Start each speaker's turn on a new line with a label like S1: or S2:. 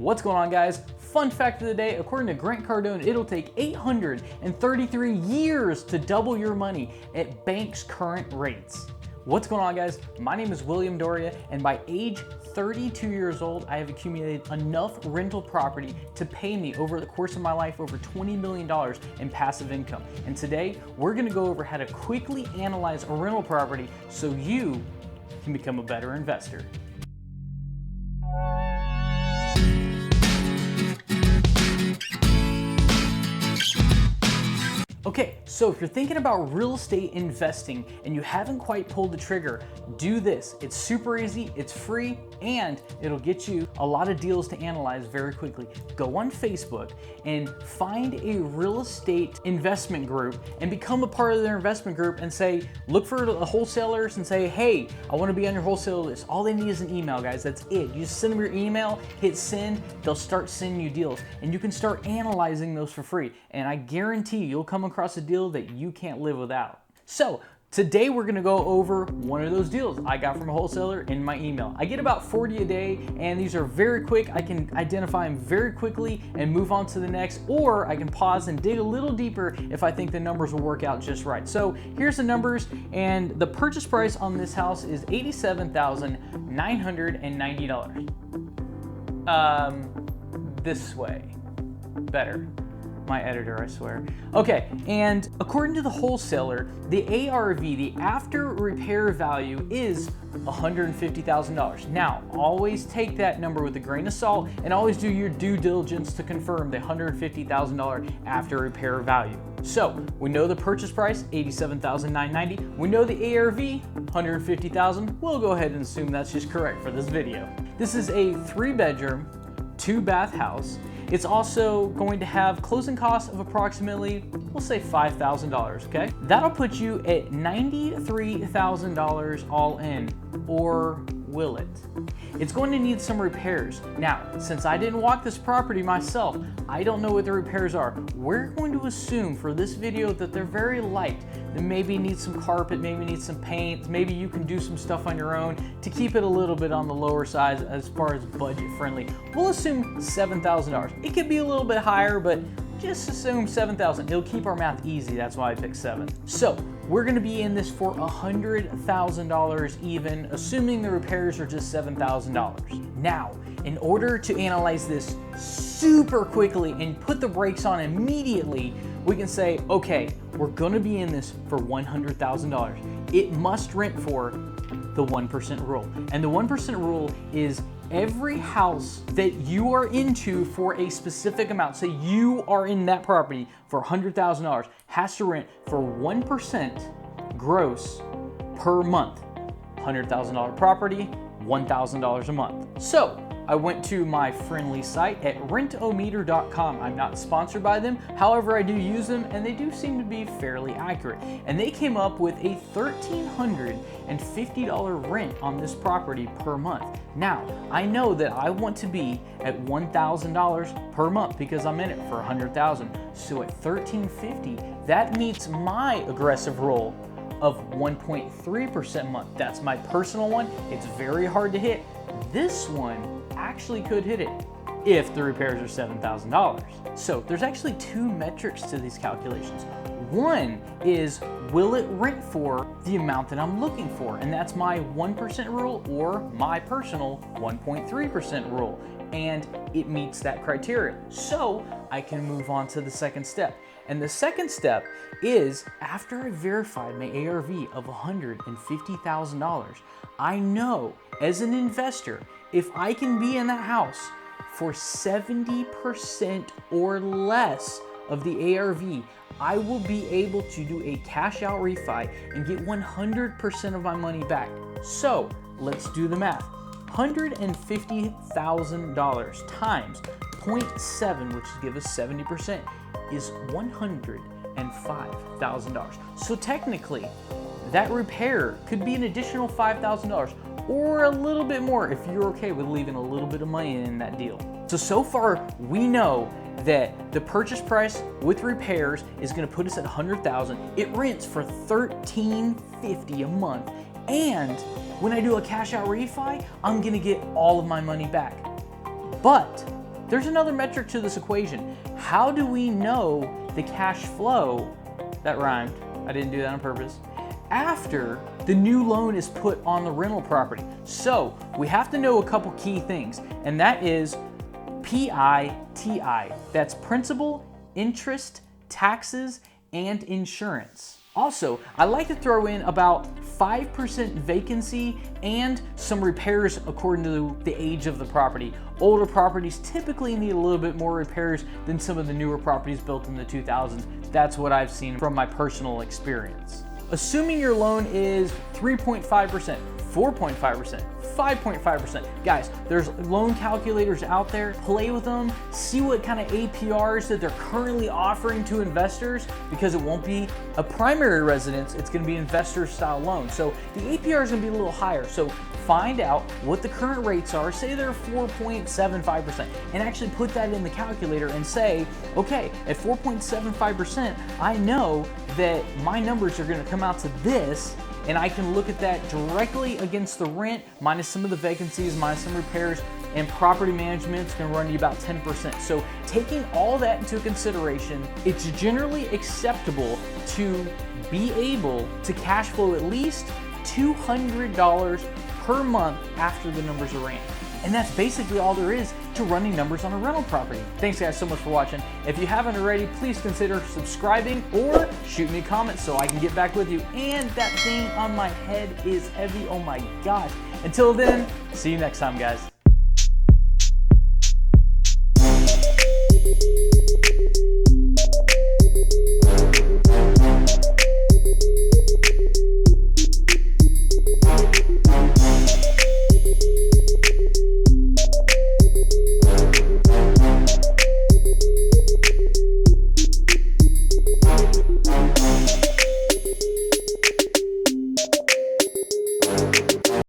S1: What's going on, guys? Fun fact of the day, according to Grant Cardone, it'll take 833 years to double your money at banks' current rates. What's going on, guys? My name is William Dauria, and by age 32 years old, I have accumulated enough rental property to pay me over the course of my life over $20 million in passive income. And today, we're gonna go over how to quickly analyze a rental property so you can become a better investor. Okay, so if you're thinking about real estate investing and you haven't quite pulled the trigger, do this. It's super easy, it's free, and it'll get you a lot of deals to analyze very quickly. Go on Facebook and find a real estate investment group and become a part of their investment group and say, look for the wholesalers and say, hey, I want to be on your wholesaler list. All they need is an email, guys. That's it. You just send them your email, hit send, they'll start sending you deals, and you can start analyzing those for free. And I guarantee you'll come across a deal that you can't live without. So today we're gonna go over one of those deals I got from a wholesaler in my email. I get about 40 a day, and these are very quick. I can identify them very quickly and move on to the next, or I can pause and dig a little deeper if I think the numbers will work out just right. So here's the numbers, and the purchase price on this house is $87,990. This way. Better. My editor, I swear. Okay, and according to the wholesaler, the ARV, the after repair value, is $150,000. Now, always take that number with a grain of salt and always do your due diligence to confirm the $150,000 after repair value. So, we know the purchase price, $87,990. We know the ARV, $150,000. We'll go ahead and assume that's just correct for this video. This is a 3-bedroom, 2-bath house. It's also going to have closing costs of approximately, we'll say $5,000, okay? That'll put you at $93,000 all in, or will it? It's going to need some repairs. Now, since I didn't walk this property myself, I don't know what the repairs are. We're going to assume for this video that they're very light. They maybe need some carpet, maybe need some paint, maybe you can do some stuff on your own to keep it a little bit on the lower side as far as budget friendly. We'll assume $7,000. It could be a little bit higher, but just assume $7,000. It'll keep our math easy, that's why I picked 7. So, we're gonna be in this for $100,000 even, assuming the repairs are just $7,000. Now, in order to analyze this super quickly and put the brakes on immediately, we can say, okay, we're gonna be in this for $100,000. It must rent for the 1% rule. And the 1% rule is every house that you are into for a specific amount, say you are in that property for $100,000, has to rent for 1% gross per month. $100,000 property, $1,000 a month. So I went to my friendly site at rentohmmeter.com. I'm not sponsored by them, however I do use them and they do seem to be fairly accurate. And they came up with a $1,350 rent on this property per month. Now, I know that I want to be at $1,000 per month because I'm in it for $100,000. So at $1,350, that meets my aggressive rule of 1.3% a month. That's my personal one. It's very hard to hit. This one actually could hit it if the repairs are $7,000. So there's actually 2 metrics to these calculations. One is, will it rent for the amount that I'm looking for? And that's my 1% rule or my personal 1.3% rule. And it meets that criteria. So I can move on to the second step. And the second step is, after I verified my ARV of $150,000, I know as an investor, if I can be in that house for 70% or less of the ARV, I will be able to do a cash out refi and get 100% of my money back. So let's do the math. $150,000 times 0.7, which give us 70%, is $105,000. So technically, that repair could be an additional $5,000 or a little bit more if you're okay with leaving a little bit of money in that deal. So far, we know that the purchase price with repairs is gonna put us at $100,000. It rents for $1,350 a month. And when I do a cash out refi, I'm gonna get all of my money back. But there's another metric to this equation. How do we know the cash flow, that rhymed, I didn't do that on purpose, after the new loan is put on the rental property? So we have to know a couple key things, and that is PITI. That's principal, interest, taxes, and insurance. Also, I like to throw in about 5% vacancy and some repairs according to the age of the property. Older properties typically need a little bit more repairs than some of the newer properties built in the 2000s. That's what I've seen from my personal experience. Assuming your loan is 3.5%, 4.5%, 5.5%. Guys, there's loan calculators out there. Play with them. See what kind of APRs that they're currently offering to investors, because it won't be a primary residence, it's going to be investor style loan. So the APR is going to be a little higher. So find out what the current rates are. Say they're 4.75%, and actually put that in the calculator and say, okay, at 4.75%, I know that my numbers are going to come out to this, and I can look at that directly against the rent, minus some of the vacancies, minus some repairs, and property management is going to run you about 10%. So taking all that into consideration, it's generally acceptable to be able to cash flow at least $200 per month after the numbers are ran. And that's basically all there is to running numbers on a rental property. Thanks guys so much for watching. If you haven't already, please consider subscribing or shoot me a comment so I can get back with you. And that thing on my head is heavy, oh my gosh. Until then, see you next time guys.